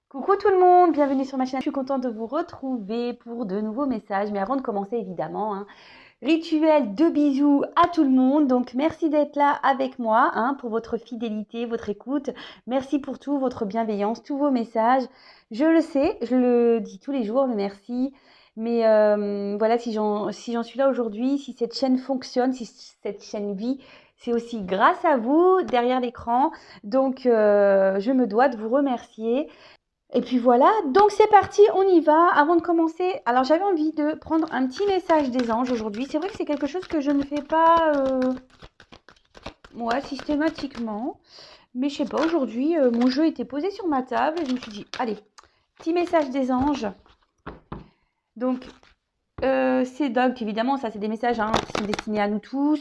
Coucou tout le monde, bienvenue sur ma chaîne. Je suis contente de vous retrouver pour de nouveaux messages. Mais avant de commencer, évidemment, rituel de bisous à tout le monde. Donc, merci d'être là avec moi pour votre fidélité, votre écoute. Merci pour tout, votre bienveillance, tous vos messages. Je le sais, je le dis tous les jours, le merci. Mais voilà, si j'en suis là aujourd'hui, si cette chaîne fonctionne, si cette chaîne vit, c'est aussi grâce à vous derrière l'écran. Donc, je me dois de vous remercier. Et puis voilà, donc c'est parti, on y va. Avant de commencer, alors j'avais envie de prendre un petit message des anges aujourd'hui. C'est vrai que c'est quelque chose que je ne fais pas moi systématiquement. Mais je sais pas, aujourd'hui, mon jeu était posé sur ma table et je me suis dit, allez, petit message des anges. Donc, c'est donc évidemment, ça c'est des messages qui sont destinés à nous tous.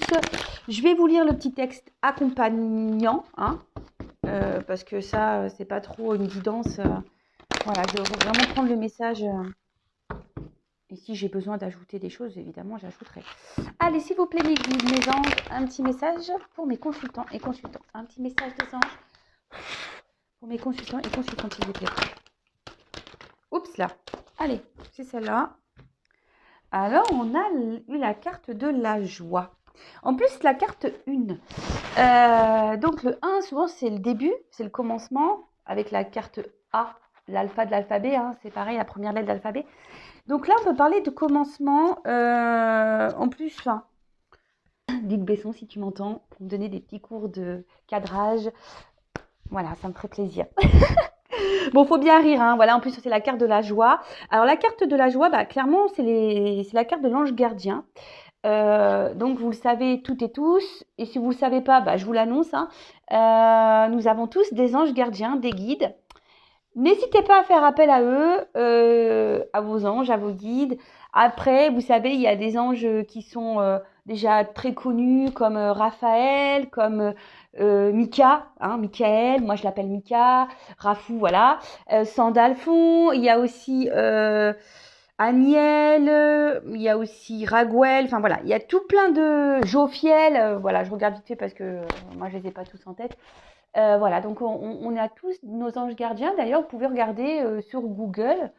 Je vais vous lire le petit texte accompagnant, parce que ça, c'est pas trop une guidance. Voilà, je vais vraiment prendre le message. Et si j'ai besoin d'ajouter des choses, évidemment, j'ajouterai. Allez, s'il vous plaît, mes guides, mes anges, un petit message pour mes consultants et consultants. Un petit message des anges pour mes consultants et consultantes, s'il vous plaît. Oups, là. Allez, c'est celle-là. Alors, on a eu la carte de la joie. En plus, la carte 1. Donc, le 1, souvent, c'est le début, c'est le commencement, avec la carte A, l'alpha de l'alphabet. C'est pareil, la première lettre de l'alphabet. Donc là, on peut parler de commencement. En plus, Luc Besson, si tu m'entends, pour me donner des petits cours de cadrage. Voilà, ça me ferait plaisir. Bon, faut bien rire, Voilà, en plus, c'est la carte de la joie. Alors, la carte de la joie, clairement, c'est la carte de l'ange gardien. Donc, vous le savez toutes et tous. Et si vous ne le savez pas, je vous l'annonce. Nous avons tous des anges gardiens, des guides. N'hésitez pas à faire appel à eux, à vos anges, à vos guides. Après, vous savez, il y a des anges qui sont déjà très connus, comme Raphaël, comme Mika, Michael, moi je l'appelle Mika, Rafou, voilà. Sandalphon, il y a aussi Aniel, il y a aussi Raguel, enfin voilà, il y a tout plein de Jophiel, voilà, je regarde vite fait parce que moi je les ai pas tous en tête. Voilà, donc on a tous nos anges gardiens. D'ailleurs, vous pouvez regarder sur Google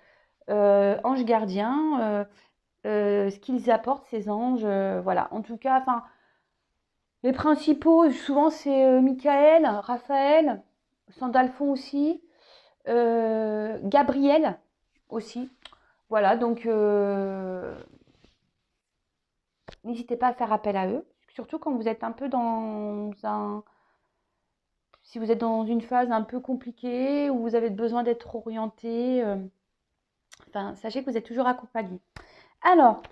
anges gardiens, ce qu'ils apportent ces anges. Voilà, en tout cas, les principaux, souvent c'est Michael, Raphaël, Sandalphon aussi, Gabriel aussi. Voilà, donc n'hésitez pas à faire appel à eux, surtout quand vous êtes un peu si vous êtes dans une phase un peu compliquée où vous avez besoin d'être orienté. Sachez que vous êtes toujours accompagné. Alors,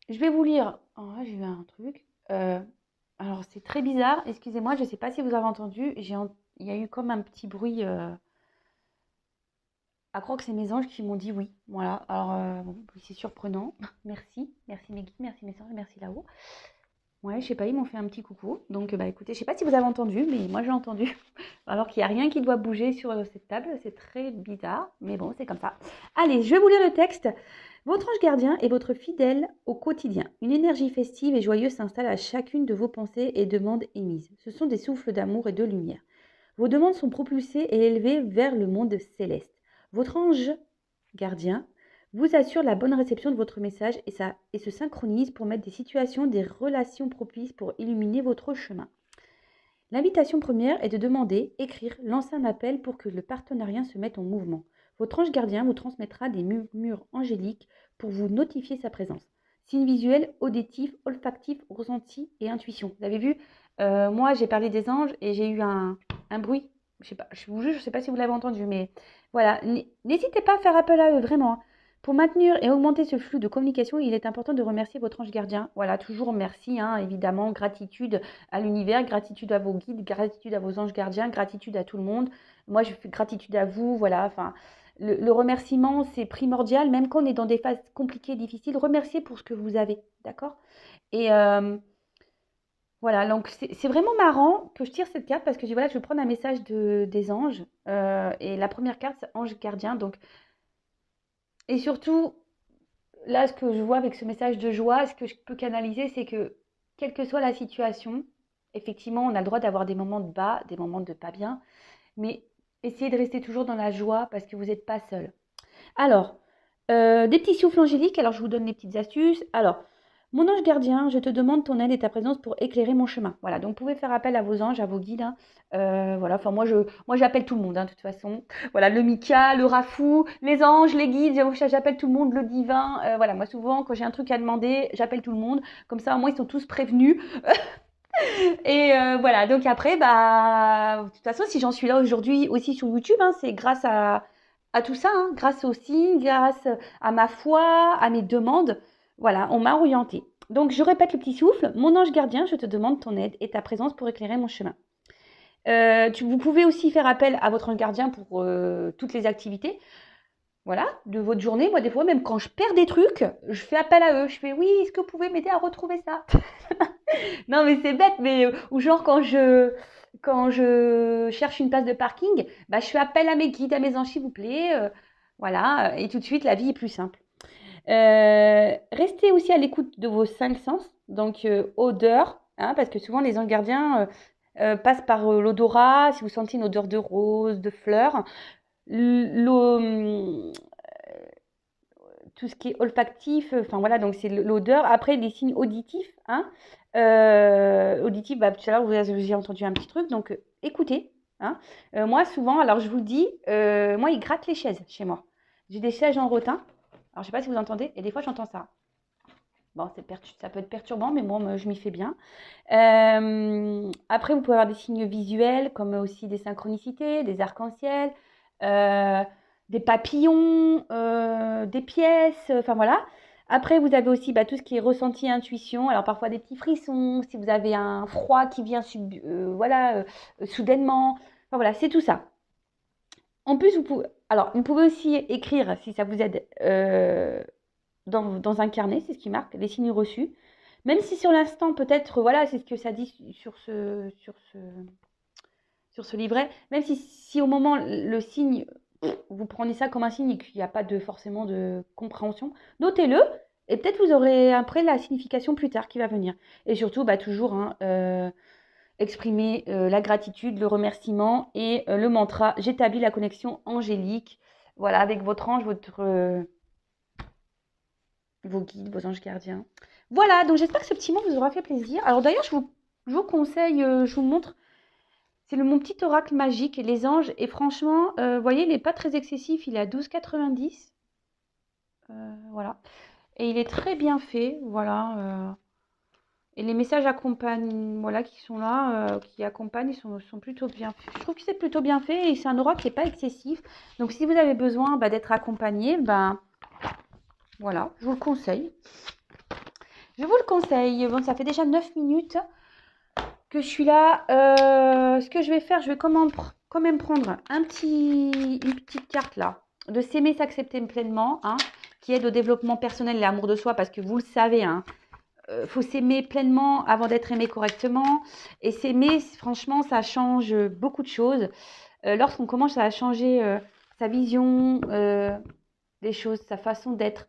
je vais vous lire. Oh, là, j'ai eu un truc. Alors, c'est très bizarre. Excusez-moi, je ne sais pas si vous avez entendu. Il y a eu comme un petit bruit. À croire que c'est mes anges qui m'ont dit oui. Voilà. Alors, bon, c'est surprenant. Merci. Merci mes guides, merci mes anges, merci là-haut. Ouais, je sais pas, ils m'ont fait un petit coucou. Donc, écoutez, je sais pas si vous avez entendu, mais moi j'ai entendu. Alors qu'il n'y a rien qui doit bouger sur cette table. C'est très bizarre, mais bon, c'est comme ça. Allez, je vais vous lire le texte. Votre ange gardien est votre fidèle au quotidien. Une énergie festive et joyeuse s'installe à chacune de vos pensées et demandes émises. Ce sont des souffles d'amour et de lumière. Vos demandes sont propulsées et élevées vers le monde céleste. Votre ange gardien vous assure la bonne réception de votre message et se synchronise pour mettre des situations, des relations propices pour illuminer votre chemin. L'invitation première est de demander, écrire, lancer un appel pour que le partenariat se mette en mouvement. Votre ange gardien vous transmettra des murmures angéliques pour vous notifier sa présence. Signes visuels, auditifs, olfactifs, ressentis et intuition. Vous avez vu, moi j'ai parlé des anges et j'ai eu un bruit. Je sais pas, je vous jure, je ne sais pas si vous l'avez entendu, mais voilà. N'hésitez pas à faire appel à eux, vraiment. Pour maintenir et augmenter ce flux de communication, il est important de remercier votre ange gardien. Voilà, toujours merci, évidemment, gratitude à l'univers, gratitude à vos guides, gratitude à vos anges gardiens, gratitude à tout le monde. Moi, je fais gratitude à vous, voilà. Le remerciement, c'est primordial, même quand on est dans des phases compliquées, difficiles. Remerciez pour ce que vous avez, d'accord? Et voilà, donc c'est vraiment marrant que je tire cette carte parce que voilà, je vais prendre un message des anges. Et la première carte, c'est ange gardien. Donc, et surtout, là, ce que je vois avec ce message de joie, ce que je peux canaliser, c'est que quelle que soit la situation, effectivement, on a le droit d'avoir des moments de bas, des moments de pas bien, mais essayez de rester toujours dans la joie parce que vous n'êtes pas seul. Alors, des petits souffles angéliques. Alors, je vous donne les petites astuces. Alors, mon ange gardien, je te demande ton aide et ta présence pour éclairer mon chemin. Voilà, donc vous pouvez faire appel à vos anges, à vos guides, hein. Voilà, enfin moi j'appelle tout le monde, hein, de toute façon. Voilà, le Mika, le Rafou, les anges, les guides, j'appelle tout le monde, le divin. Voilà, moi souvent quand j'ai un truc à demander, j'appelle tout le monde. Comme ça, au moins ils sont tous prévenus. Et voilà, donc après, bah, de toute façon, si j'en suis là aujourd'hui aussi sur YouTube, hein, c'est grâce à tout ça, hein, grâce aux signes, grâce à ma foi, à mes demandes. Voilà, on m'a orientée. Donc, je répète le petit souffle. Mon ange gardien, je te demande ton aide et ta présence pour éclairer mon chemin. Vous pouvez aussi faire appel à votre ange gardien pour toutes les activités. Voilà, de votre journée. Moi, des fois, même quand je perds des trucs, je fais appel à eux. Je fais, oui, est-ce que vous pouvez m'aider à retrouver ça? Non, mais c'est bête, mais ou genre quand je cherche une place de parking, bah, je fais appel à mes guides, à mes anges, s'il vous plaît. Voilà, et tout de suite, la vie est plus simple. Restez aussi à l'écoute de vos 5 sens, donc odeur, hein, parce que souvent les anges gardiens passent par l'odorat. Si vous sentez une odeur de rose, de fleurs, tout ce qui est olfactif, enfin voilà, donc c'est l'odeur. Après, les signes auditifs, hein. Auditifs, bah, tout à l'heure, vous avez entendu un petit truc, donc écoutez, hein. Moi, souvent, alors je vous le dis, moi, ils grattent les chaises chez moi. J'ai des chaises en rotin. Alors, je sais pas si vous entendez, et des fois, j'entends ça. Bon, ça peut être perturbant, mais moi, je m'y fais bien. Après, vous pouvez avoir des signes visuels, comme aussi des synchronicités, des arcs-en-ciel, des papillons, des pièces, enfin voilà. Après, vous avez aussi bah, tout ce qui est ressenti, intuition. Alors, parfois des petits frissons, si vous avez un froid qui vient voilà, soudainement. Enfin voilà, c'est tout ça. En plus, vous pouvez aussi écrire, si ça vous aide, dans un carnet, c'est ce qui marque, les signes reçus. Même si sur l'instant, peut-être, voilà, c'est ce que ça dit sur ce livret, même si au moment, le signe, vous prenez ça comme un signe et qu'il n'y a pas forcément de compréhension, notez-le et peut-être vous aurez après la signification plus tard qui va venir. Et surtout, bah, toujours, hein, exprimer la gratitude, le remerciement et le mantra. J'établis la connexion angélique, voilà, avec votre ange, vos guides, vos anges gardiens. Voilà, donc j'espère que ce petit mot vous aura fait plaisir. Alors d'ailleurs, je vous conseille, je vous montre, c'est mon petit oracle magique, les anges. Et franchement, vous voyez, il n'est pas très excessif, il est à 12,90. Voilà. Et il est très bien fait, voilà. Et les messages accompagnent, voilà, qui sont là, qui accompagnent, ils sont plutôt bien faits. Je trouve que c'est plutôt bien fait et c'est un oracle qui n'est pas excessif. Donc si vous avez besoin d'être accompagné, ben voilà, je vous le conseille. Je vous le conseille. Bon, ça fait déjà 9 minutes que je suis là. Ce que je vais faire, je vais quand même prendre une petite carte là, de s'aimer, s'accepter pleinement, hein, qui aide au développement personnel et l'amour de soi, parce que vous le savez, hein, faut s'aimer pleinement avant d'être aimé correctement. Et s'aimer, franchement, ça change beaucoup de choses. Lorsqu'on commence à changer sa vision des choses, sa façon d'être,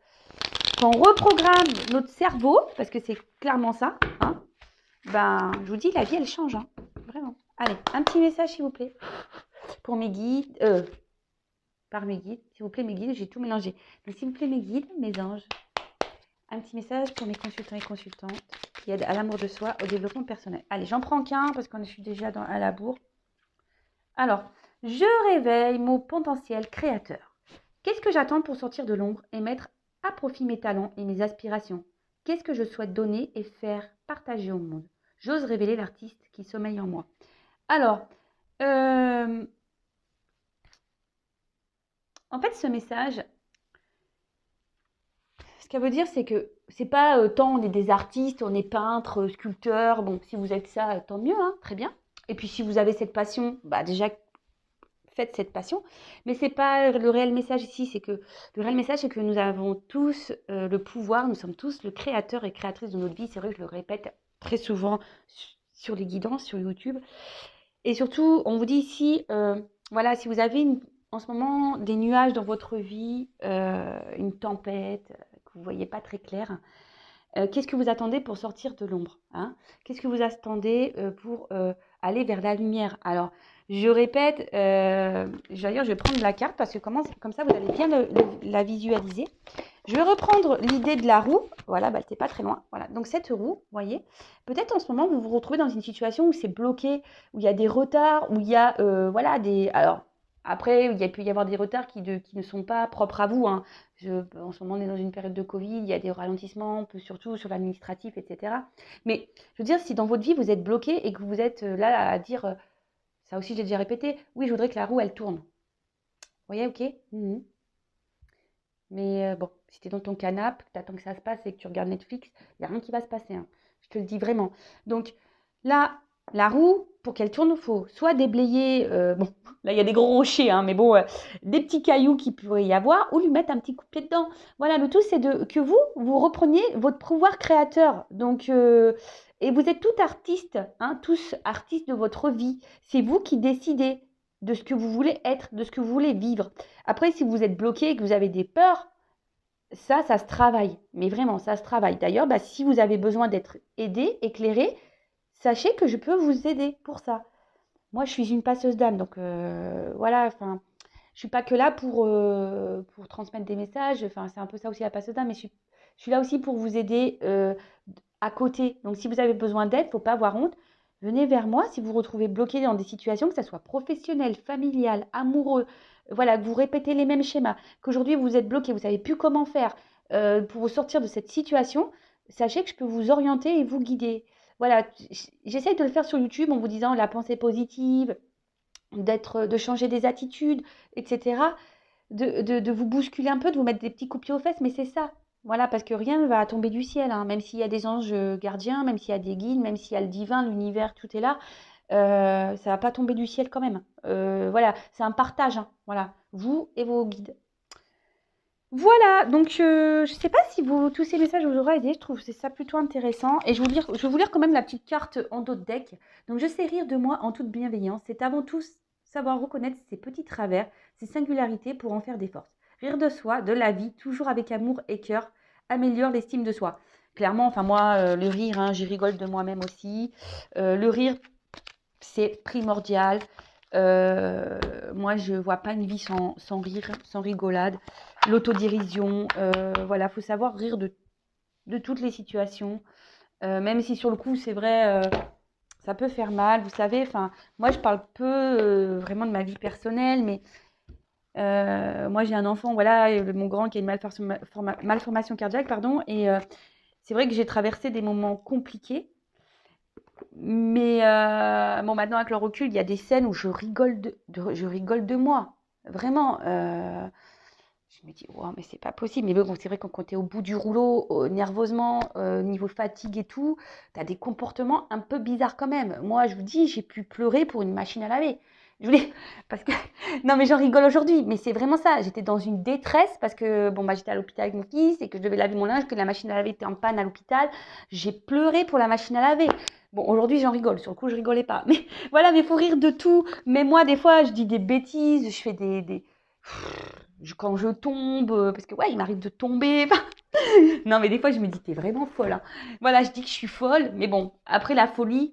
quand on reprogramme notre cerveau, parce que c'est clairement ça, hein, ben, je vous dis, la vie, elle change, hein, vraiment. Allez, un petit message, s'il vous plaît, pour mes guides, par mes guides, s'il vous plaît, mes guides, j'ai tout mélangé. Donc, s'il vous plaît, mes guides, mes anges, un petit message pour mes consultants et consultantes qui aident à l'amour de soi, au développement personnel. Allez, j'en prends qu'un parce que je suis déjà à la bourre. Alors, je réveille mon potentiel créateur. Qu'est-ce que j'attends pour sortir de l'ombre et mettre à profit mes talents et mes aspirations? Qu'est-ce que je souhaite donner et faire partager au monde? J'ose révéler l'artiste qui sommeille en moi. Alors, en fait, ce message, ce qu'elle veut dire, c'est que c'est pas tant on est des artistes, on est peintres, sculpteurs. Bon, si vous êtes ça, tant mieux, hein, très bien. Et puis si vous avez cette passion, bah déjà faites cette passion. Mais c'est pas le réel message ici, c'est que le réel message, c'est que nous avons tous le pouvoir, nous sommes tous le créateur et créatrice de notre vie. C'est vrai que je le répète très souvent sur les guidances, sur YouTube. Et surtout, on vous dit ici, voilà, si vous avez en ce moment des nuages dans votre vie, une tempête, que vous ne voyez pas très clair, qu'est-ce que vous attendez pour sortir de l'ombre, hein? Qu'est-ce que vous attendez pour aller vers la lumière? Alors, Je répète, d'ailleurs, je vais prendre la carte parce que comme ça, vous allez bien la visualiser. Je vais reprendre l'idée de la roue. Voilà, bah, t'es pas très loin. Voilà, donc cette roue, vous voyez, peut-être en ce moment, vous vous retrouvez dans une situation où c'est bloqué, où il y a des retards, où il y a, voilà, des... Alors, après, il peut y avoir des retards qui ne sont pas propres à vous, hein. En ce moment, on est dans une période de Covid, il y a des ralentissements, surtout sur l'administratif, etc. Mais je veux dire, si dans votre vie, vous êtes bloqué et que vous êtes là à dire, ça aussi, j'ai déjà répété, oui, je voudrais que la roue, elle tourne. Vous voyez, ok. Mais bon, si tu es dans ton canapé, que tu attends que ça se passe et que tu regardes Netflix, il n'y a rien qui va se passer, hein. Je te le dis vraiment. Donc là, la roue, pour qu'elle tourne, il faut soit déblayer, bon, là il y a des gros rochers, hein, mais bon, des petits cailloux qu'il pourrait y avoir, ou lui mettre un petit coup de pied dedans. Voilà, le tout c'est que vous repreniez votre pouvoir créateur. Donc, et vous êtes tous artistes de votre vie. C'est vous qui décidez de ce que vous voulez être, de ce que vous voulez vivre. Après, si vous êtes bloqué et que vous avez des peurs, ça se travaille. Mais vraiment, ça se travaille. D'ailleurs, bah, si vous avez besoin d'être aidé, éclairé, sachez que je peux vous aider pour ça. Moi, je suis une passeuse d'âme. Donc, voilà, enfin, je suis pas que là pour transmettre des messages. Enfin, c'est un peu ça aussi la passeuse d'âme. Mais je suis là aussi pour vous aider à côté. Donc, si vous avez besoin d'aide, il ne faut pas avoir honte. Venez vers moi si vous vous retrouvez bloqué dans des situations, que ce soit professionnel, familial, amoureux, voilà, que vous répétez les mêmes schémas, qu'aujourd'hui vous êtes bloqué, vous ne savez plus comment faire pour vous sortir de cette situation, sachez que je peux vous orienter et vous guider. Voilà, j'essaye de le faire sur YouTube en vous disant la pensée positive, de changer des attitudes, etc. De vous bousculer un peu, de vous mettre des petits coups de pied aux fesses, mais c'est ça. Voilà, parce que rien ne va tomber du ciel, hein. Même s'il y a des anges gardiens, même s'il y a des guides, même s'il y a le divin, l'univers, tout est là, ça va pas tomber du ciel quand même. Voilà, c'est un partage, hein. Voilà, vous et vos guides. Voilà, donc je ne sais pas si tous ces messages vous auraient aidé, je trouve ça plutôt intéressant. Et je vais vous lire quand même la petite carte en dos de deck. Donc je sais rire de moi en toute bienveillance, c'est avant tout savoir reconnaître ses petits travers, ses singularités pour en faire des forces. Rire de soi, de la vie, toujours avec amour et cœur, améliore l'estime de soi. Clairement, enfin moi, le rire, hein, j'y rigole de moi-même aussi. Le rire, c'est primordial. Moi, je vois pas une vie sans rire, sans rigolade. L'autodérision, voilà, faut savoir rire de toutes les situations. Même si sur le coup, c'est vrai, ça peut faire mal, vous savez. Enfin, moi, je parle peu vraiment de ma vie personnelle, mais moi, j'ai un enfant, voilà, mon grand qui a une malformation cardiaque, pardon, et c'est vrai que j'ai traversé des moments compliqués. Mais bon, maintenant, avec le recul, il y a des scènes où je rigole je rigole de moi. Vraiment. Je me dis, wow, mais c'est pas possible. Mais bon, c'est vrai que quand tu es au bout du rouleau, nerveusement, niveau fatigue et tout, tu as des comportements un peu bizarres quand même. Moi, je vous dis, j'ai pu pleurer pour une machine à laver. Je voulais, parce que, non, mais j'en rigole aujourd'hui, mais c'est vraiment ça. J'étais dans une détresse parce que, bon, bah, j'étais à l'hôpital avec mon fils et que je devais laver mon linge, que la machine à laver était en panne à l'hôpital. J'ai pleuré pour la machine à laver. Bon, aujourd'hui, j'en rigole. Sur le coup, je rigolais pas. Mais voilà, mais il faut rire de tout. Mais moi, des fois, je dis des bêtises, je fais quand je tombe, parce que ouais, il m'arrive de tomber. Non, mais des fois, je me dis, t'es vraiment folle, hein. Voilà, je dis que je suis folle, mais bon, après la folie,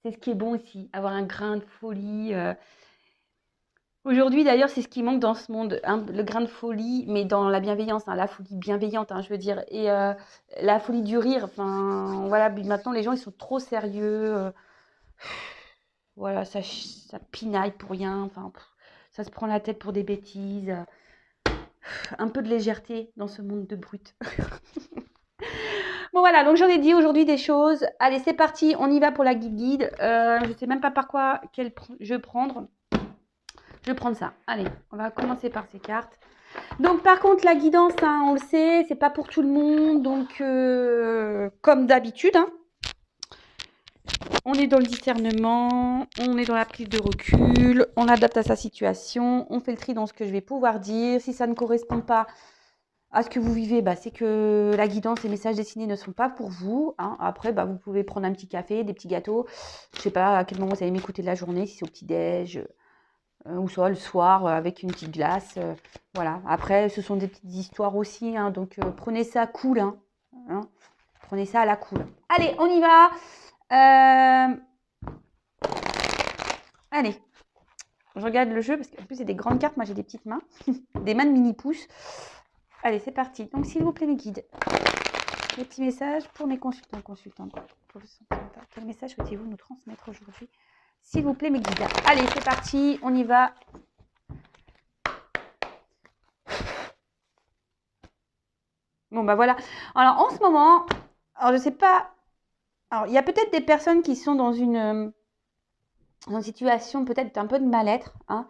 c'est ce qui est bon aussi, avoir un grain de folie. Aujourd'hui, d'ailleurs, c'est ce qui manque dans ce monde, hein, le grain de folie, mais dans la bienveillance, hein, la folie bienveillante, hein, je veux dire, et la folie du rire. Enfin, voilà, maintenant, les gens, ils sont trop sérieux. Voilà, ça pinaille pour rien. Enfin, ça se prend la tête pour des bêtises. Un peu de légèreté dans ce monde de brutes. Bon voilà, donc j'en ai dit aujourd'hui des choses. Allez, c'est parti, on y va pour la guide. Je ne sais même pas par quoi je vais prendre. Je vais prendre ça. Allez, on va commencer par ces cartes. Donc par contre, la guidance, hein, on le sait, c'est pas pour tout le monde. Donc comme d'habitude, hein, on est dans le discernement, on est dans la prise de recul, on adapte à sa situation, on fait le tri dans ce que je vais pouvoir dire. Si ça ne correspond pas à ce que vous vivez, bah, c'est que la guidance et les messages destinés ne sont pas pour vous, hein. Après, bah, vous pouvez prendre un petit café, des petits gâteaux. Je ne sais pas à quel moment vous allez m'écouter de la journée, si c'est au petit-déj ou soit le soir avec une petite glace. Voilà. Après, ce sont des petites histoires aussi, hein, donc prenez ça cool. Hein. Prenez ça à la cool. Allez, on y va. Allez, je regarde le jeu parce qu'en plus, c'est des grandes cartes. Moi, j'ai des petites mains, des mains de mini-pouces. Allez, c'est parti. Donc, s'il vous plaît, mes guides, les petits messages pour mes consultants, consultantes. Quel message souhaitez-vous nous transmettre aujourd'hui? S'il vous plaît, mes guides. Allez, c'est parti. On y va. Bon, bah voilà. Alors, en ce moment, alors je sais pas. Alors, il y a peut-être des personnes qui sont dans une situation peut-être un peu de mal-être. Hein.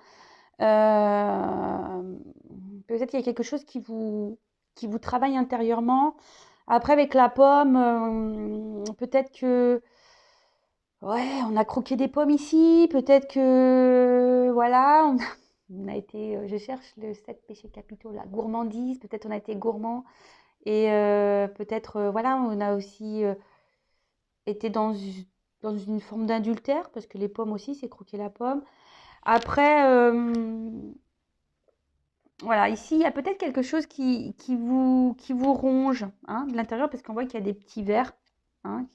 Peut-être qu'il y a quelque chose qui vous travaille intérieurement. Après, avec la pomme, peut-être que ouais, on a croqué des pommes ici. Peut-être que voilà, on a été, je cherche le 7 péchés capitaux, la gourmandise. Peut-être on a été gourmand. Et peut-être, voilà, on a aussi été dans une forme d'adultère, parce que les pommes aussi, c'est croquer la pomme. Après, voilà, ici, il y a peut-être quelque chose qui vous ronge hein, de l'intérieur, parce qu'on voit qu'il y a des petits vers hein,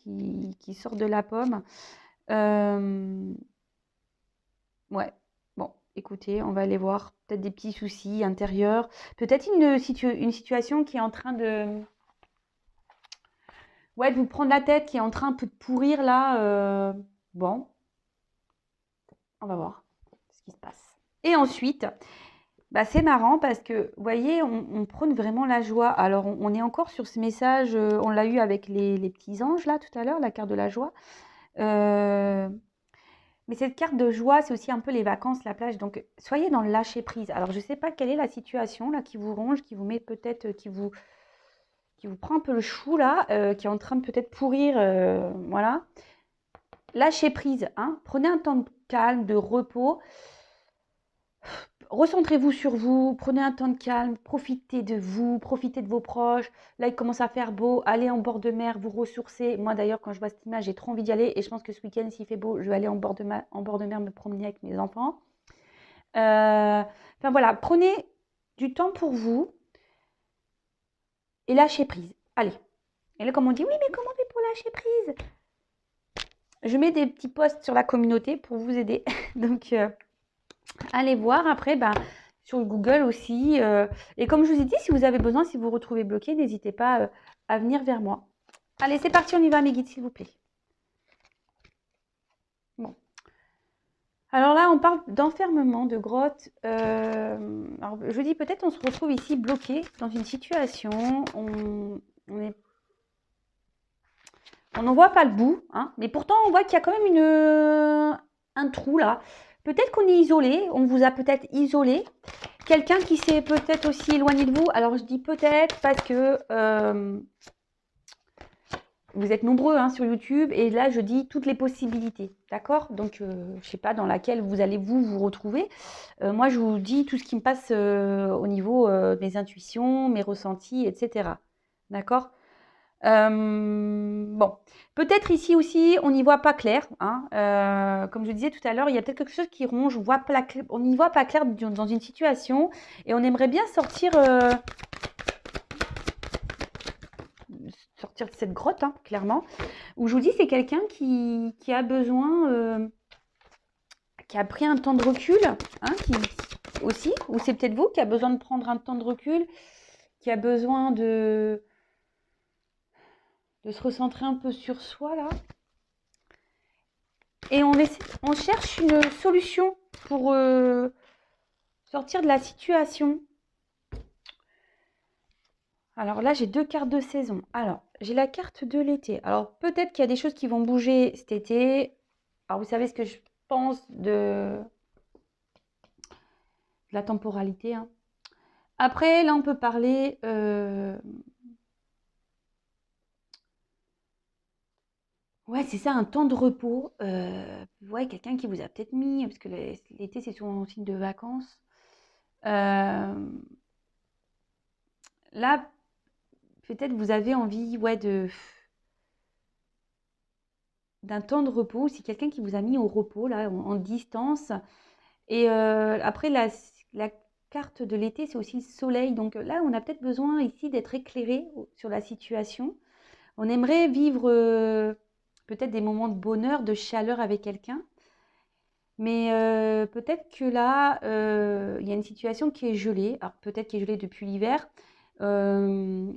qui sortent de la pomme. Ouais, bon, écoutez, on va aller voir peut-être des petits soucis intérieurs. Peut-être une situation qui est en train de ouais, de vous prendre la tête, qui est en train un peu de pourrir là. Bon, on va voir ce qui se passe. Et ensuite, bah, c'est marrant parce que, vous voyez, on prône vraiment la joie. Alors, on est encore sur ce message, on l'a eu avec les petits anges là tout à l'heure, la carte de la joie. Mais cette carte de joie, c'est aussi un peu les vacances, la plage. Donc, soyez dans le lâcher prise. Alors, je ne sais pas quelle est la situation là qui vous ronge, qui vous met peut-être, qui vous prend un peu le chou là, qui est en train de peut-être pourrir, voilà. Lâchez prise, hein. Prenez un temps de calme, de repos. Recentrez-vous sur vous, prenez un temps de calme, profitez de vous, profitez de vos proches. Là, il commence à faire beau, allez en bord de mer, vous ressourcer. Moi, d'ailleurs, quand je vois cette image, j'ai trop envie d'y aller. Et je pense que ce week-end, s'il fait beau, je vais aller en bord de mer me promener avec mes enfants. Enfin voilà, prenez du temps pour vous et lâchez prise. Allez. Et là, comme on dit, oui, mais comment on fait pour lâcher prise? Je mets des petits posts sur la communauté pour vous aider. Donc, allez voir après, ben, sur Google aussi. Et comme je vous ai dit, si vous avez besoin, si vous vous retrouvez bloqué, n'hésitez pas à venir vers moi. Allez, c'est parti, on y va, mes guides, s'il vous plaît. Bon. Alors là, on parle d'enfermement, de grotte. Alors, je dis peut-être on se retrouve ici bloqué dans une situation. On n'en voit pas le bout, hein, mais pourtant on voit qu'il y a quand même un trou là. Peut-être qu'on est isolé, on vous a peut-être isolé. Quelqu'un qui s'est peut-être aussi éloigné de vous. Alors je dis peut-être parce que vous êtes nombreux hein, sur YouTube et là je dis toutes les possibilités, d'accord? Donc je ne sais pas dans laquelle vous allez vous retrouver. Moi je vous dis tout ce qui me passe au niveau de mes intuitions, mes ressentis, etc. D'accord? Bon, peut-être ici aussi, on n'y voit pas clair. Hein. Comme je disais tout à l'heure, il y a peut-être quelque chose qui ronge, on n'y voit pas clair dans une situation et on aimerait bien sortir de cette grotte, hein, clairement. Où je vous dis, c'est quelqu'un qui a besoin, qui a pris un temps de recul, hein, aussi, ou c'est peut-être vous qui a besoin de prendre un temps de recul, qui a besoin de se recentrer un peu sur soi, là. Et on cherche une solution pour sortir de la situation. Alors là, j'ai deux cartes de saison. Alors, j'ai la carte de l'été. Alors, peut-être qu'il y a des choses qui vont bouger cet été. Alors, vous savez ce que je pense de la temporalité. Hein. Après, là, on peut parler... Ouais, c'est ça, un temps de repos. Ouais, quelqu'un qui vous a peut-être mis, parce que l'été, c'est souvent un signe de vacances. Là, peut-être vous avez envie, ouais, d'un temps de repos. C'est quelqu'un qui vous a mis au repos, là, en distance. Et après, la carte de l'été, c'est aussi le soleil. Donc là, on a peut-être besoin ici d'être éclairé sur la situation. On aimerait vivre peut-être des moments de bonheur, de chaleur avec quelqu'un. Mais peut-être que là, il y a une situation qui est gelée. Alors peut-être qui est gelée depuis l'hiver, euh,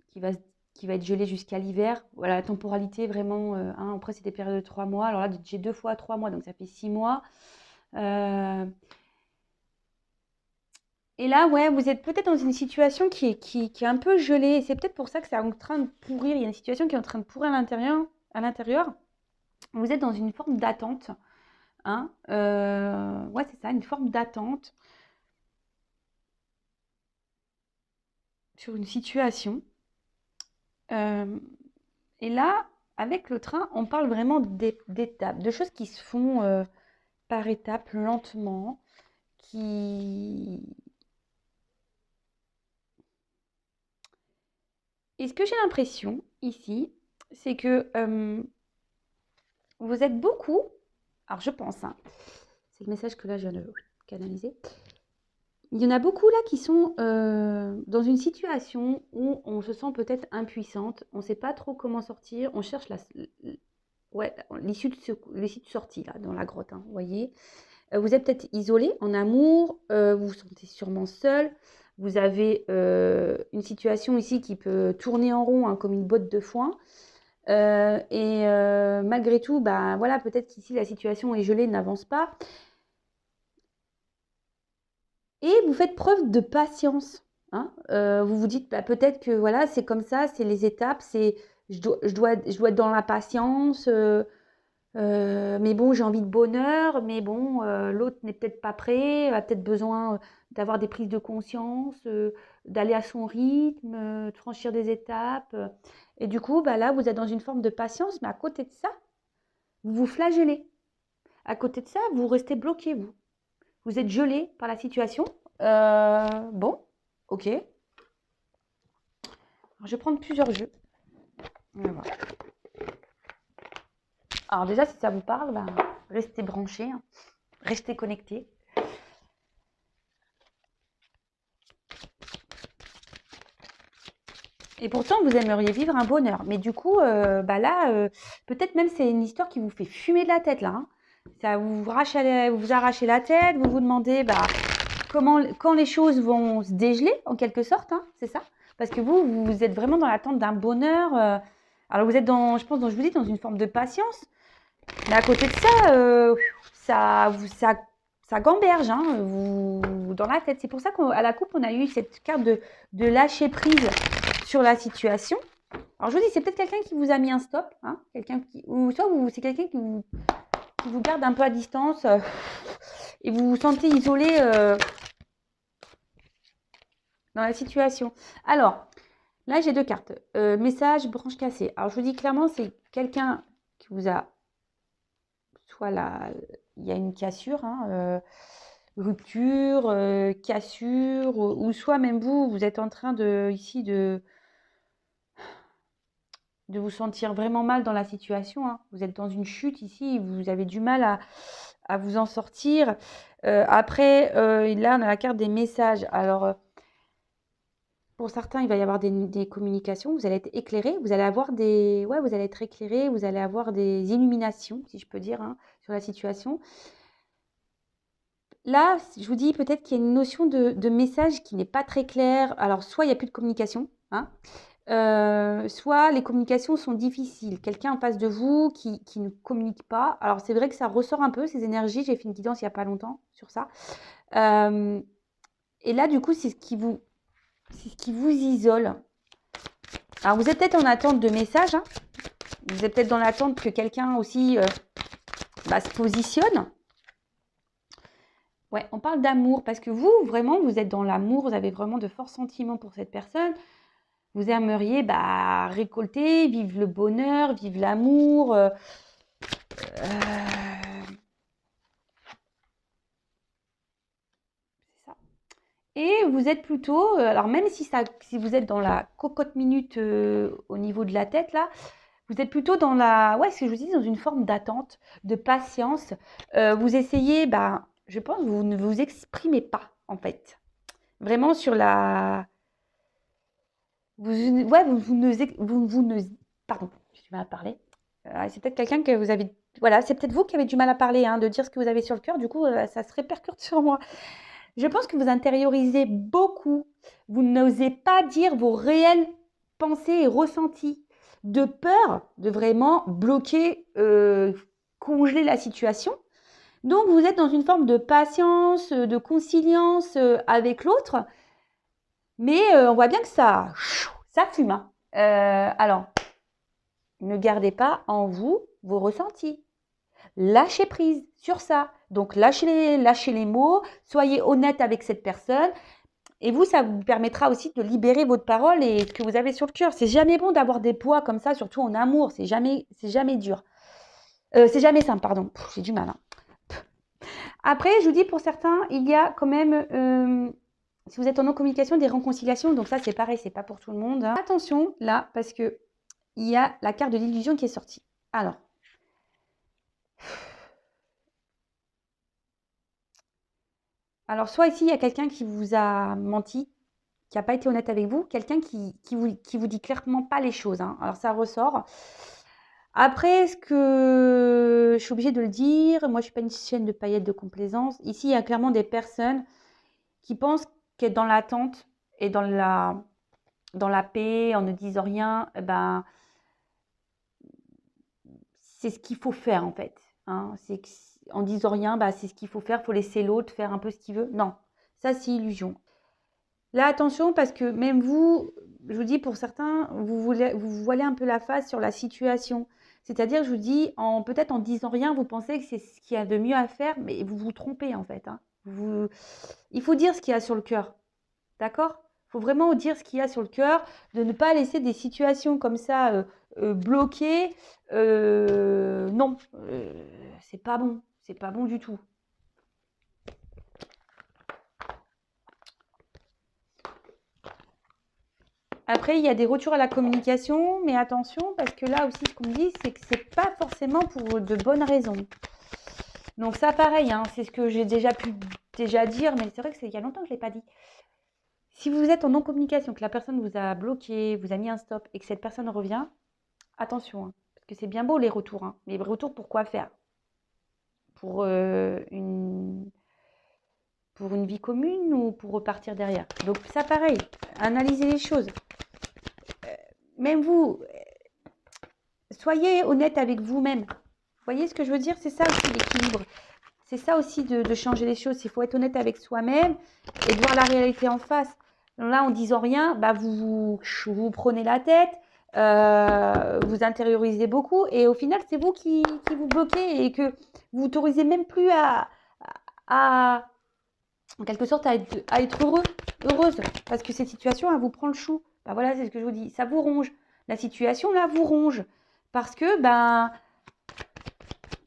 qui va, qui va être gelée jusqu'à l'hiver. Voilà, la temporalité vraiment. Après, c'est des périodes de 3 mois. Alors là, j'ai 2 fois 3 mois, donc ça fait 6 mois. Euh, et là, ouais, vous êtes peut-être dans une situation qui est un peu gelée. Et c'est peut-être pour ça que c'est en train de pourrir. Il y a une situation qui est en train de pourrir à l'intérieur. À l'intérieur. Vous êtes dans une forme d'attente. Hein. Ouais, c'est ça, une forme d'attente sur une situation. Euh, et là, avec le train, on parle vraiment d'étapes, de choses qui se font par étapes, lentement, qui... Et ce que j'ai l'impression ici, c'est que vous êtes beaucoup, alors je pense, hein, c'est le message que là je viens de canaliser, il y en a beaucoup là qui sont dans une situation où on se sent peut-être impuissante, on ne sait pas trop comment sortir, on cherche ouais, l'issue de sortie là, dans la grotte, hein, vous voyez. Vous êtes peut-être isolé en amour, vous vous sentez sûrement seul, vous avez une situation ici qui peut tourner en rond hein, comme une botte de foin. Malgré tout, bah, voilà, peut-être qu'ici la situation est gelée, n'avance pas. Et vous faites preuve de patience. Hein. Vous vous dites, bah, peut-être que voilà, c'est comme ça, c'est les étapes, je dois être dans la patience. Mais bon, j'ai envie de bonheur, mais bon, l'autre n'est peut-être pas prêt, a peut-être besoin d'avoir des prises de conscience, d'aller à son rythme, de franchir des étapes. Et du coup, bah là, vous êtes dans une forme de patience, mais à côté de ça, vous vous flagellez. À côté de ça, vous restez bloqué, vous. Vous êtes gelé par la situation. Bon, ok. Alors, je vais prendre plusieurs jeux. On va voir. Alors déjà, si ça vous parle, bah, restez branchés, hein. Restez connectés. Et pourtant, vous aimeriez vivre un bonheur. Mais du coup, bah là, peut-être même c'est une histoire qui vous fait fumer de la tête, là. Hein. Ça vous arrachez la tête, vous vous demandez bah, quand les choses vont se dégeler, en quelque sorte, hein, c'est ça. Parce que vous êtes vraiment dans l'attente d'un bonheur. Alors vous êtes je pense, je vous dis, dans une forme de patience. Mais à côté de ça, ça gamberge hein, dans la tête. C'est pour ça qu'à la coupe, on a eu cette carte de lâcher prise sur la situation. Alors je vous dis, c'est peut-être quelqu'un qui vous a mis un stop, hein, ou soit c'est quelqu'un qui vous garde un peu à distance et vous vous sentez isolé dans la situation. Alors, là j'ai 2 cartes. Message, branche cassée. Alors je vous dis clairement, c'est quelqu'un qui vous a soit il y a une cassure, hein, rupture, cassure, ou soit même vous êtes en train ici de vous sentir vraiment mal dans la situation. Hein. Vous êtes dans une chute ici, vous avez du mal à vous en sortir. Après, là, on a la carte des messages. Alors, pour certains, il va y avoir des communications, vous allez être éclairé, vous allez avoir vous allez être éclairé, vous allez avoir des illuminations, si je peux dire, hein, sur la situation. Là, je vous dis peut-être qu'il y a une notion de message qui n'est pas très claire. Alors, soit il n'y a plus de communication, hein, soit les communications sont difficiles. Quelqu'un en face de vous qui ne communique pas. Alors, c'est vrai que ça ressort un peu, ces énergies. J'ai fait une guidance il n'y a pas longtemps sur ça. Et là, du coup, c'est ce qui vous isole. Alors, vous êtes peut-être en attente de messages. Hein. Vous êtes peut-être dans l'attente que quelqu'un aussi se positionne. Ouais, on parle d'amour parce que vous, vraiment, vous êtes dans l'amour, vous avez vraiment de forts sentiments pour cette personne. Vous aimeriez récolter, vivre le bonheur, vivre l'amour. C'est ça. Et vous êtes plutôt, alors même si vous êtes dans la cocotte minute au niveau de la tête là, vous êtes plutôt dans ce que je vous dis, dans une forme d'attente, de patience. Vous essayez, je pense, vous ne vous exprimez pas en fait. Vraiment sur la, vous ne, pardon, j'ai du mal à parler. C'est peut-être quelqu'un que vous avez voilà, c'est peut-être vous qui avez du mal à parler, hein, de dire ce que vous avez sur le cœur. Du coup, ça se répercute sur moi. Je pense que vous intériorisez beaucoup. Vous n'osez pas dire vos réelles pensées et ressentis, de peur de vraiment bloquer, congeler la situation. Donc, vous êtes dans une forme de patience, de conciliance avec l'autre, mais on voit bien que ça fume, hein. Alors, ne gardez pas en vous vos ressentis. Lâchez prise sur ça. Donc, lâchez les mots, soyez honnête avec cette personne. Et vous, ça vous permettra aussi de libérer votre parole et ce que vous avez sur le cœur. C'est jamais bon d'avoir des poids comme ça, surtout en amour. C'est jamais dur. C'est jamais simple, pardon. J'ai du mal, hein. Après, je vous dis, pour certains, il y a quand même, si vous êtes en non-communication, des réconciliations. Donc ça, c'est pareil, c'est pas pour tout le monde, hein. Attention, là, parce que il y a la carte de l'illusion qui est sortie. Alors, soit ici, il y a quelqu'un qui vous a menti, qui n'a pas été honnête avec vous, quelqu'un qui vous dit clairement pas les choses, hein. Alors, ça ressort. Après, est-ce que je suis obligée de le dire? Moi, je ne suis pas une chaîne de paillettes de complaisance. Ici, il y a clairement des personnes qui pensent qu'être dans l'attente et dans la paix, en ne disant rien, ben, c'est ce qu'il faut faire en fait, hein. C'est que, en disant rien, bah, c'est ce qu'il faut faire, il faut laisser l'autre faire un peu ce qu'il veut. Non, ça c'est illusion. Là, attention, parce que même vous, je vous dis pour certains, vous voilez un peu la face sur la situation. C'est-à-dire, je vous dis, peut-être en disant rien, vous pensez que c'est ce qu'il y a de mieux à faire, mais vous vous trompez en fait, hein. Il faut dire ce qu'il y a sur le cœur, d'accord? Il faut vraiment dire ce qu'il y a sur le cœur, de ne pas laisser des situations comme ça bloquées. Non, c'est pas bon, c'est pas bon du tout. Après, il y a des retours à la communication, mais attention, parce que là aussi, ce qu'on me dit, c'est que c'est pas forcément pour de bonnes raisons. Donc ça, pareil, hein, c'est ce que j'ai déjà pu dire, mais c'est vrai que c'est il y a longtemps que je ne l'ai pas dit. Si vous êtes en non-communication, que la personne vous a bloqué, vous a mis un stop, et que cette personne revient, attention, hein, parce que c'est bien beau les retours, hein, mais les retours pour quoi faire? Pour une vie commune ou pour repartir derrière? Donc ça, pareil, analysez les choses. Même vous, soyez honnête avec vous-même. Vous voyez ce que je veux dire? C'est ça aussi l'équilibre. C'est ça aussi de changer les choses. Il faut être honnête avec soi-même et de voir la réalité en face. Là, en disant rien, bah, vous prenez la tête, vous intériorisez beaucoup et au final, c'est vous qui vous bloquez et que vous autorisez même plus à en quelque sorte, à être heureuse. Parce que cette situation, elle vous prend le chou. Bah voilà, c'est ce que je vous dis. Ça vous ronge. La situation, là, vous ronge. Parce que, ben,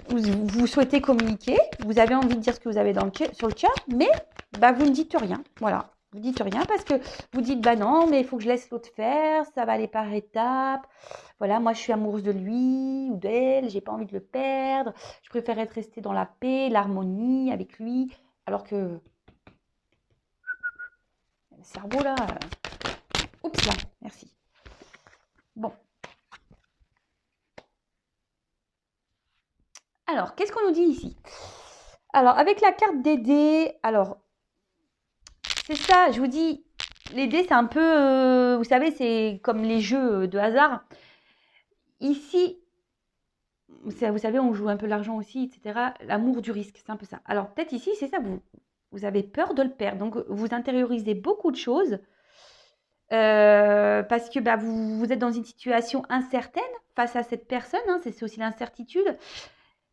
vous souhaitez communiquer, vous avez envie de dire ce que vous avez sur le cœur, mais bah, vous ne dites rien. Voilà. Vous ne dites rien parce que vous dites, bah non, mais il faut que je laisse l'autre faire, ça va aller par étapes. Voilà, moi je suis amoureuse de lui ou d'elle, j'ai pas envie de le perdre. Je préfère être restée dans la paix, l'harmonie avec lui. Alors que le cerveau là. Oups là, merci. Bon. Alors, qu'est-ce qu'on nous dit ici? Alors, avec la carte des dés, alors, c'est ça, je vous dis, les dés, c'est un peu, vous savez, c'est comme les jeux de hasard. Ici, vous savez, on joue un peu l'argent aussi, etc. L'amour du risque, c'est un peu ça. Alors, peut-être ici, c'est ça, vous avez peur de le perdre. Donc, vous intériorisez beaucoup de choses parce que bah, vous êtes dans une situation incertaine face à cette personne, hein, c'est aussi l'incertitude.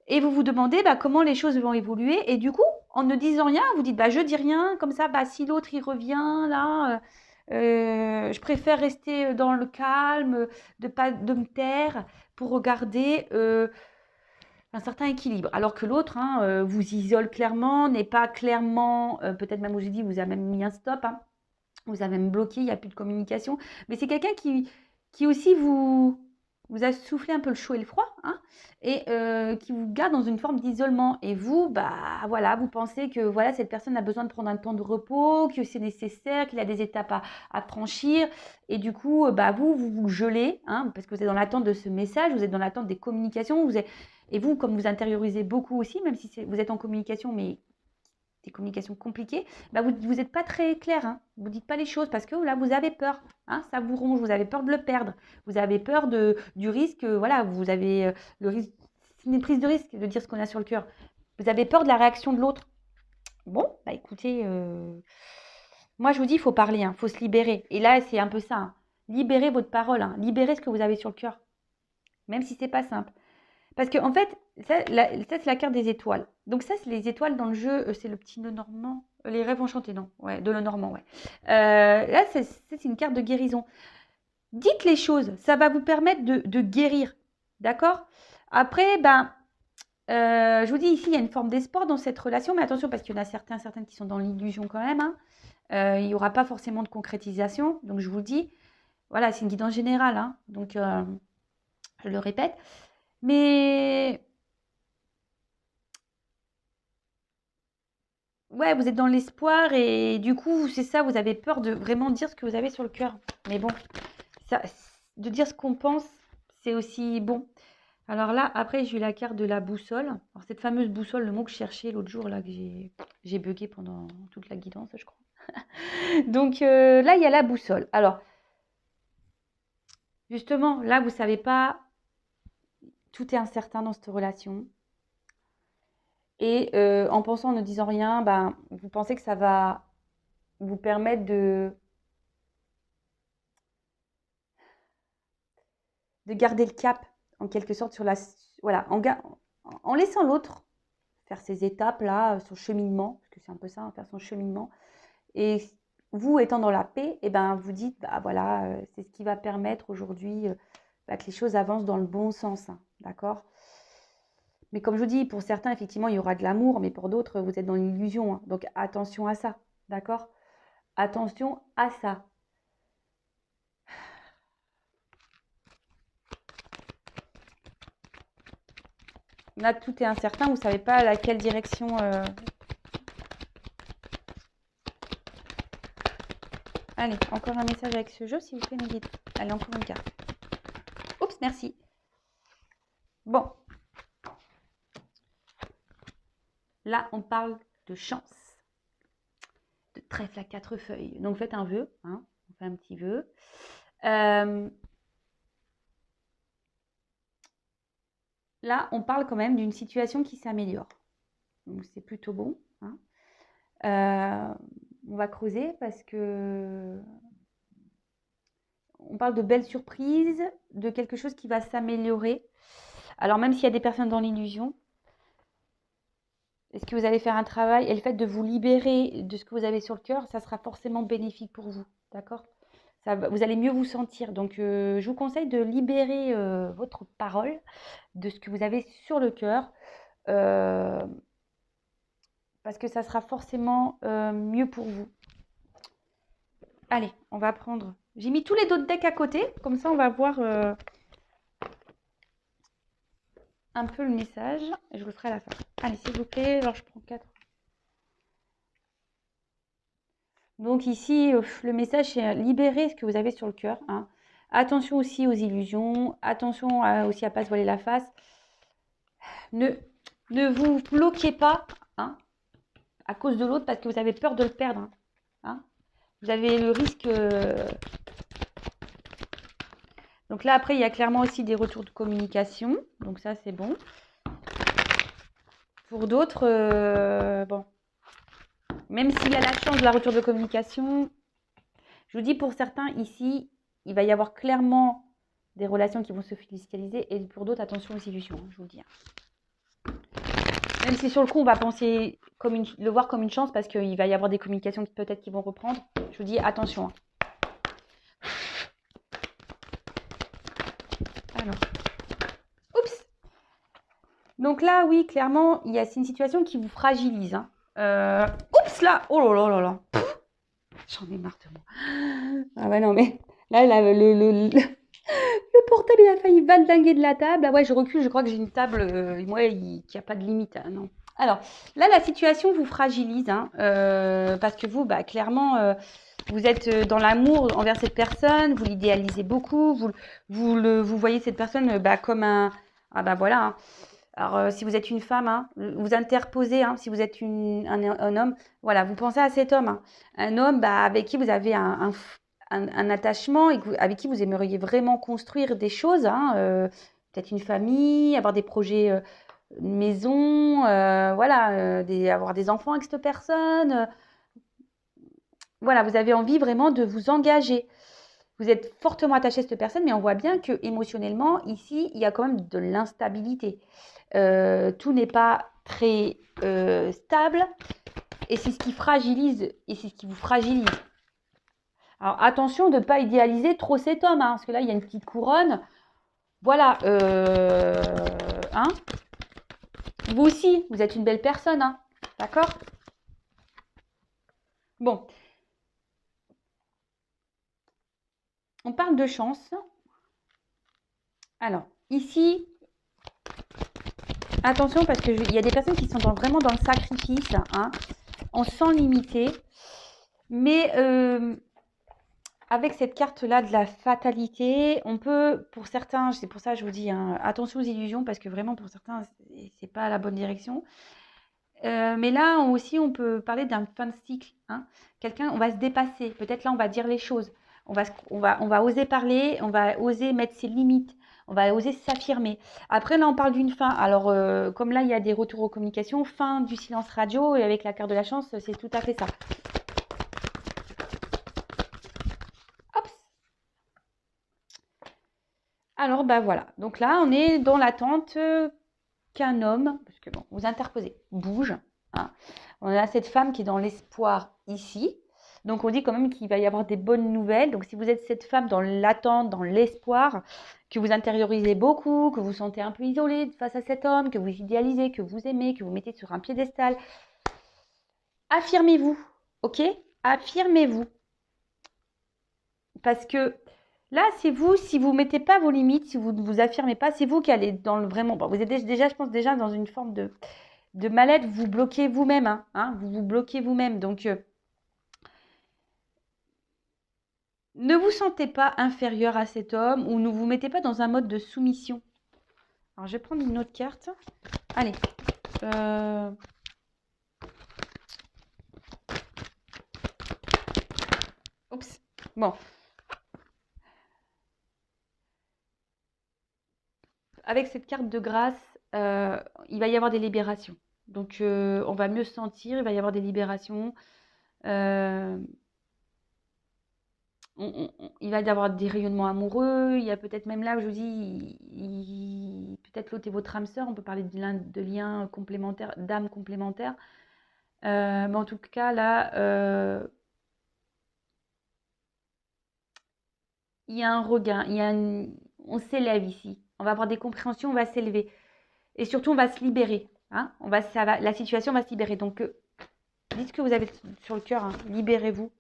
Et vous vous demandez bah, comment les choses vont évoluer. Et du coup, en ne disant rien, vous dites bah, je dis rien, comme ça, bah, si l'autre il revient là, je préfère rester dans le calme, de me taire pour regarder un certain équilibre. Alors que l'autre vous isole clairement, n'est pas clairement, peut-être même, je dis, vous a même mis un stop, hein, vous avez même bloqué, il n'y a plus de communication. Mais c'est quelqu'un qui aussi vous a soufflé un peu le chaud et le froid, hein, et qui vous garde dans une forme d'isolement. Et vous, bah voilà, vous pensez que voilà, cette personne a besoin de prendre un temps de repos, que c'est nécessaire, qu'il a des étapes à franchir. Et du coup, bah vous gelez, hein, parce que vous êtes dans l'attente de ce message, vous êtes dans l'attente des communications, Et vous, comme vous intériorisez beaucoup aussi, même si vous êtes en communication, mais des communications compliquées, bah vous n'êtes pas très clair, hein. Vous ne dites pas les choses parce que là, vous avez peur. Hein, ça vous ronge, vous avez peur de le perdre. Vous avez peur du risque, voilà, vous avez le risque, c'est une prise de risque de dire ce qu'on a sur le cœur. Vous avez peur de la réaction de l'autre. Bon, bah écoutez, moi je vous dis, il faut parler, il faut se libérer. Et là, c'est un peu ça. Libérez votre parole, libérez ce que vous avez sur le cœur. Même si c'est pas simple. Parce que en fait, ça c'est la carte des étoiles. Donc ça, c'est les étoiles dans le jeu, c'est le petit nœud normand. Les rêves enchantés, non. Ouais, de le normand, ouais. Là, c'est une carte de guérison. Dites les choses, ça va vous permettre de guérir. D'accord? Après, je vous dis ici, il y a une forme d'espoir dans cette relation, mais attention, parce qu'il y en a certaines qui sont dans l'illusion quand même. Il n'y aura pas forcément de concrétisation. Donc, je vous dis, voilà, c'est une guidance générale. Donc, je le répète. Mais, ouais, vous êtes dans l'espoir et du coup, c'est ça, vous avez peur de vraiment dire ce que vous avez sur le cœur. Mais bon, ça, de dire ce qu'on pense, c'est aussi bon. Alors là, après, j'ai eu la carte de la boussole. Alors, cette fameuse boussole, le mot que je cherchais l'autre jour, là, que j'ai bugué pendant toute la guidance, je crois. Donc là, il y a la boussole. Alors, justement, là, vous ne savez pas, tout est incertain dans cette relation. Et en pensant, en ne disant rien, vous pensez que ça va vous permettre de garder le cap, en quelque sorte, sur la... Voilà, en laissant l'autre faire ses étapes, là, son cheminement, parce que c'est un peu ça, faire son cheminement. Et vous, étant dans la paix, vous dites, voilà, c'est ce qui va permettre aujourd'hui que les choses avancent dans le bon sens, d'accord? Mais comme je vous dis, pour certains, effectivement, il y aura de l'amour, mais pour d'autres, vous êtes dans l'illusion. Donc, attention à ça, d'accord? Attention à ça. Là, tout est incertain, vous ne savez pas à laquelle direction... Allez, encore un message avec ce jeu, s'il vous plaît, mes guides. Allez, encore une carte. Oups, merci. Bon. Là, on parle de chance. De trèfle à 4 feuilles. Donc, faites un vœu. On fait un petit vœu. Là, on parle quand même d'une situation qui s'améliore. Donc, c'est plutôt bon. On va creuser parce que on parle de belles surprises, de quelque chose qui va s'améliorer. Alors, même s'il y a des personnes dans l'illusion, est-ce que vous allez faire un travail? Et le fait de vous libérer de ce que vous avez sur le cœur, ça sera forcément bénéfique pour vous. D'accord? Vous allez mieux vous sentir. Donc, je vous conseille de libérer votre parole de ce que vous avez sur le cœur. Parce que ça sera forcément mieux pour vous. Allez, on va prendre... J'ai mis tous les autres decks à côté. Comme ça, on va voir un peu le message. Et je vous le ferai à la fin. Allez, s'il vous plaît. Alors, je prends 4. Donc ici, le message, c'est libérer ce que vous avez sur le cœur. Attention aussi aux illusions. Attention aussi à ne pas se voiler la face. Ne vous bloquez pas à cause de l'autre parce que vous avez peur de le perdre. Vous avez le risque... Donc là, après, il y a clairement aussi des retours de communication. Donc ça, c'est bon. Pour d'autres, bon, même s'il y a la chance de la retour de communication, je vous dis pour certains ici, il va y avoir clairement des relations qui vont se fiscaliser. Et pour d'autres, attention aux illusions, je vous le dis. Même si sur le coup, on va penser le voir comme une chance parce qu'il va y avoir des communications peut-être qui vont reprendre. Je vous dis attention. Alors. Oups. Donc là, oui, clairement, c'est une situation qui vous fragilise. Oups là. Oh là là là là. J'en ai marre de moi. Ah ouais, non, mais là, le portable, il a failli valdinguer de la table. Ah ouais, je recule, je crois que j'ai une table, qui n'a pas de limite. Non. Alors, là, la situation vous fragilise, parce que vous, clairement, vous êtes dans l'amour envers cette personne, vous l'idéalisez beaucoup, vous voyez cette personne comme un... Ah voilà, Alors, si vous êtes une femme, hein, vous interposez, hein, si vous êtes un homme, voilà, vous pensez à cet homme, hein. Un homme bah, avec qui vous avez un attachement et avec qui vous aimeriez vraiment construire des choses, hein, peut-être une famille, avoir des projets, une maison, voilà, avoir des enfants avec cette personne. Voilà, vous avez envie vraiment de vous engager. Vous êtes fortement attaché à cette personne, mais on voit bien que émotionnellement, ici, il y a quand même de l'instabilité. Tout n'est pas très stable et c'est ce qui fragilise et c'est ce qui vous fragilise. Alors attention de ne pas idéaliser trop cet homme, hein, parce que là, il y a une petite couronne. Voilà. Hein, vous aussi, vous êtes une belle personne. Hein, d'accord? Bon. On parle de chance. Alors, ici, attention parce qu'il y a des personnes qui sont vraiment dans le sacrifice, hein, en sans limiter. Mais avec cette carte-là de la fatalité, on peut, pour certains, c'est pour ça que je vous dis, hein, attention aux illusions, parce que vraiment pour certains, c'est pas la bonne direction. Mais là aussi, on peut parler d'un fin de cycle. Hein. Quelqu'un, on va se dépasser. Peut-être là, on va dire les choses. On va oser parler, on va oser mettre ses limites, on va oser s'affirmer. Après, là, on parle d'une fin. Alors, comme là, il y a des retours aux communications, fin du silence radio, et avec la carte de la chance, c'est tout à fait ça. Hop. Alors, bah voilà. Donc là, on est dans l'attente qu'un homme, parce que bon, vous interposez, bouge. Hein. On a cette femme qui est dans l'espoir ici. Donc, on dit quand même qu'il va y avoir des bonnes nouvelles. Donc, si vous êtes cette femme dans l'attente, dans l'espoir, que vous intériorisez beaucoup, que vous sentez un peu isolé face à cet homme, que vous idéalisez, que vous aimez, que vous mettez sur un piédestal, affirmez-vous, ok? Affirmez-vous. Parce que là, c'est vous, si vous ne mettez pas vos limites, si vous ne vous affirmez pas, c'est vous qui allez dans le vraiment. Bon, vous êtes déjà, je pense, déjà dans une forme de mal-être, vous bloquez vous-même, hein, vous vous bloquez vous-même. Donc, ne vous sentez pas inférieur à cet homme ou ne vous mettez pas dans un mode de soumission. Alors, je vais prendre une autre carte. Allez. Oups. Bon. Avec cette carte de grâce, il va y avoir des libérations. Donc, on va mieux se sentir, il va y avoir des libérations. Il va y avoir des rayonnements amoureux. Il y a peut-être même là, je vous dis, peut-être l'autre est votre âme sœur. On peut parler de liens complémentaires, d'âmes complémentaires. Mais en tout cas, là, il y a un regain, on s'élève ici. On va avoir des compréhensions, on va s'élever. Et surtout, on va se libérer. Hein, la situation va se libérer. Donc, dites ce que vous avez sur le cœur. Hein, libérez-vous.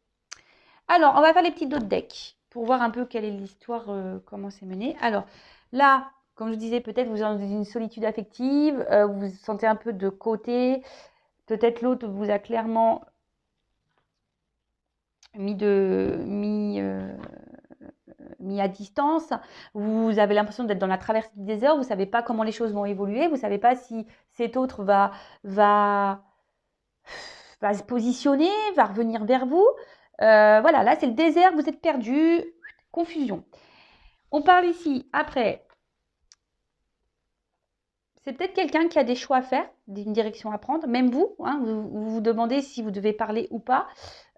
Alors, on va faire les petits d'autres decks pour voir un peu quelle est l'histoire, comment c'est mené. Alors, là, comme je disais, peut-être vous êtes dans une solitude affective, vous vous sentez un peu de côté. Peut-être l'autre vous a clairement mis à distance. Vous avez l'impression d'être dans la traversée du désert. Vous ne savez pas comment les choses vont évoluer. Vous ne savez pas si cet autre va se positionner, va revenir vers vous. Voilà, là, c'est le désert. Vous êtes perdu. Confusion. On parle ici, après, c'est peut-être quelqu'un qui a des choix à faire, une direction à prendre. Même vous, hein, vous vous demandez si vous devez parler ou pas.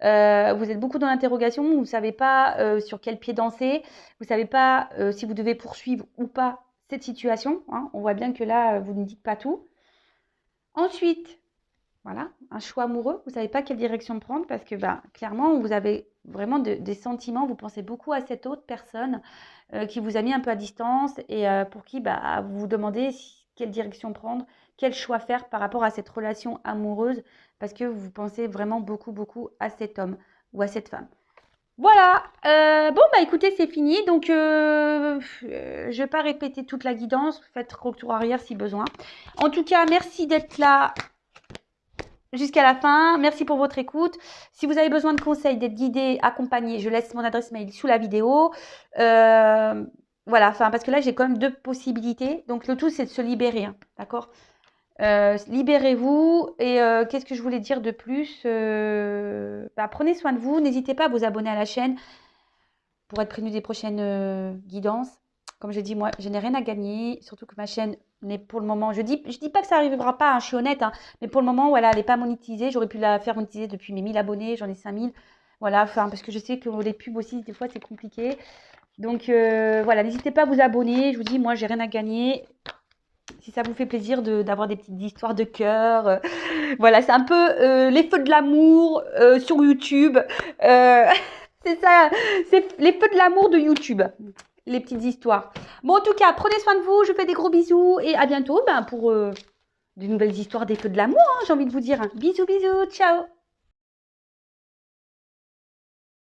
Vous êtes beaucoup dans l'interrogation, vous ne savez pas sur quel pied danser, vous ne savez pas si vous devez poursuivre ou pas cette situation. Hein. On voit bien que là, vous ne dites pas tout. Ensuite, voilà, un choix amoureux, vous ne savez pas quelle direction prendre parce que bah, clairement, vous avez vraiment des sentiments, vous pensez beaucoup à cette autre personne qui vous a mis un peu à distance et pour qui bah, vous vous demandez quelle direction prendre, quel choix faire par rapport à cette relation amoureuse parce que vous pensez vraiment beaucoup, beaucoup à cet homme ou à cette femme. Voilà, bon bah écoutez c'est fini, donc je ne vais pas répéter toute la guidance, faites retour arrière si besoin. En tout cas, merci d'être là jusqu'à la fin. Merci pour votre écoute. Si vous avez besoin de conseils, d'être guidé, accompagné, je laisse mon adresse mail sous la vidéo. voilà, enfin, parce que là, j'ai quand même deux possibilités. Donc, le tout, c'est de se libérer, hein, d'accord? Libérez-vous. Et qu'est-ce que je voulais dire de plus? Bah, prenez soin de vous. N'hésitez pas à vous abonner à la chaîne pour être prévenu des prochaines guidances. Comme je dis, moi, je n'ai rien à gagner. Surtout que ma chaîne n'est pour le moment... Je dis pas que ça n'arrivera pas, hein, je suis honnête. Hein, mais pour le moment, voilà, elle n'est pas monétisée. J'aurais pu la faire monétiser depuis mes 1000 abonnés. J'en ai 5000. Voilà, enfin, parce que je sais que les pubs aussi, des fois, c'est compliqué. Donc, voilà, n'hésitez pas à vous abonner. Je vous dis, moi, j'ai rien à gagner. Si ça vous fait plaisir d'avoir des petites histoires de cœur. Voilà, c'est un peu les feux de l'amour sur YouTube. Euh, c'est ça, c'est les feux de l'amour de YouTube. Les petites histoires. Bon, en tout cas, prenez soin de vous. Je vous fais des gros bisous. Et à bientôt pour de nouvelles histoires des feux de l'amour, hein, j'ai envie de vous dire. Bisous, bisous. Ciao.